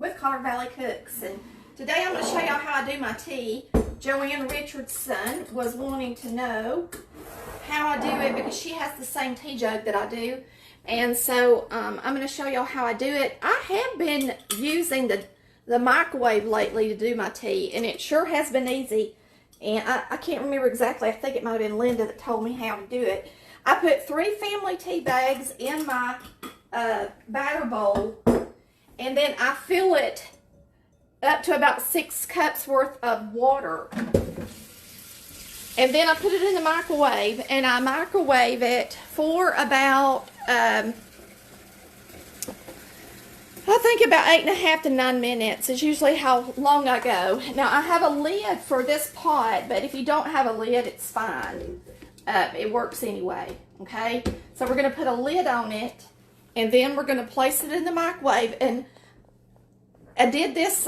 with Collar Valley Cooks, and today I'm going to show y'all how I do my tea. Joanne Richardson was wanting to know how I do it because she has the same tea jug that I do, and so I'm going to show y'all how I do it. I have been using the microwave lately to do my tea, and it sure has been easy, and I can't remember exactly. I think it might have been Linda that told me how to do it. I put 3 family tea bags in my batter bowl, and then I fill it up to about 6 cups worth of water. And then I put it in the microwave, and I microwave it for about, I think about 8.5 to 9 minutes is usually how long I go. Now, I have a lid for this pot, but if you don't have a lid, it's fine. It works anyway, okay? So we're going to put a lid on it, and then we're going to place it in the microwave. And I did this,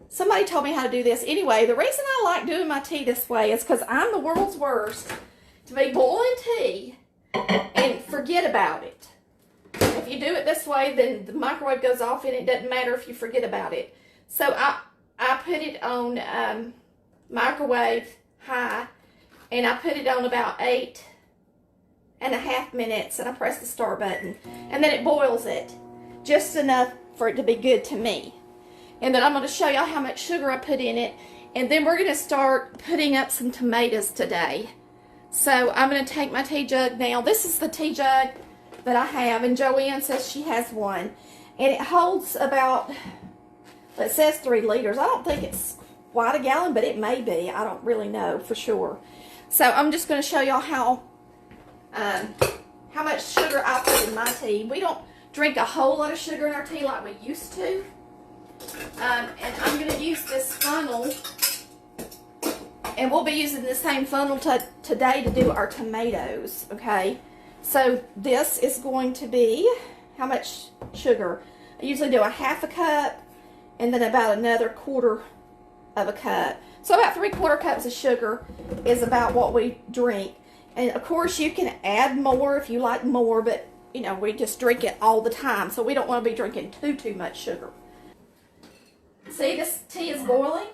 somebody told me how to do this. Anyway, the reason I like doing my tea this way is because I'm the world's worst to be boiling tea and forget about it. If you do it this way, then the microwave goes off and it doesn't matter if you forget about it. So I put it on microwave high, and I put it on about 8.5 minutes, and I press the start button, and then it boils it just enough for it to be good to me. And then I'm going to show y'all how much sugar I put in it, and then we're going to start putting up some tomatoes today. So I'm going to take my tea jug now. This is the tea jug that I have, and Joanne says she has one, and it holds about, it says 3 liters. I don't think it's quite a gallon, but it may be. I don't really know for sure. So I'm just going to show y'all how much sugar I put in my tea. We don't drink a whole lot of sugar in our tea like we used to. And I'm going to use this funnel, and we'll be using the same funnel today to do our tomatoes, okay? So this is going to be, how much sugar? I usually do a 1/2 cup, and then about another 1/4 of a cup. So about 3/4 cups of sugar is about what we drink. And of course you can add more if you like more, but you know, we just drink it all the time, so we don't want to be drinking too much sugar. See, this tea is boiling.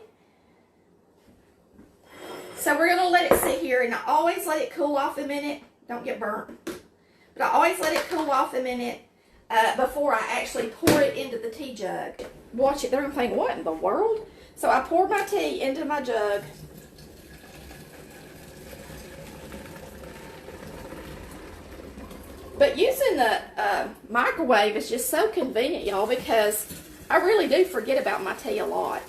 So we're going to let it sit here, and I always let it cool off a minute. Don't get burnt. But I always let it cool off a minute before I actually pour it into the tea jug. Watch it. They're going to think, what in the world? So I pour my tea into my jug. But using the microwave is just so convenient, y'all, because I really do forget about my tea a lot.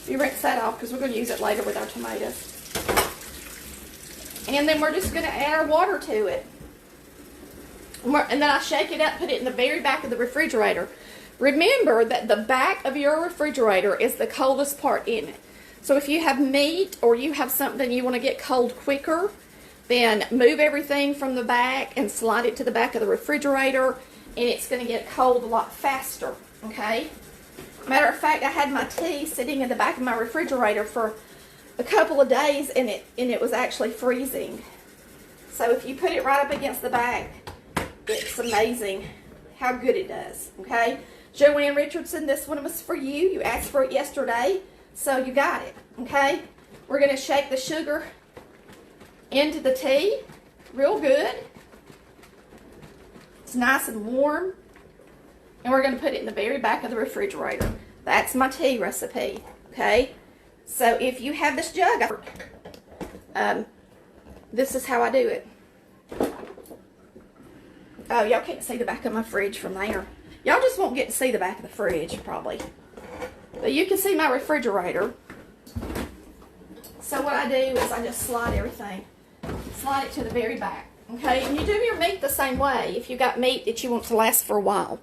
You rinse that off because we're going to use it later with our tomatoes. And then we're just going to add our water to it. And then I shake it up, put it in the very back of the refrigerator. Remember that the back of your refrigerator is the coldest part in it. So if you have meat or you have something you want to get cold quicker, then move everything from the back and slide it to the back of the refrigerator, and it's going to get cold a lot faster, okay? Matter of fact, I had my tea sitting in the back of my refrigerator for a couple of days, and it was actually freezing. So if you put it right up against the back, it's amazing how good it does, okay? Joanne Richardson, this one was for you. You asked for it yesterday, so you got it, okay? We're going to shake the sugar into the tea real good. It's nice and warm. And we're going to put it in the very back of the refrigerator. That's my tea recipe, okay? So if you have this jug, this is how I do it. Oh, y'all can't see the back of my fridge from there. Y'all just won't get to see the back of the fridge, probably. But you can see my refrigerator. So what I do is I just slide everything. Slide it to the very back, okay? And you do your meat the same way if you got meat that you want to last for a while.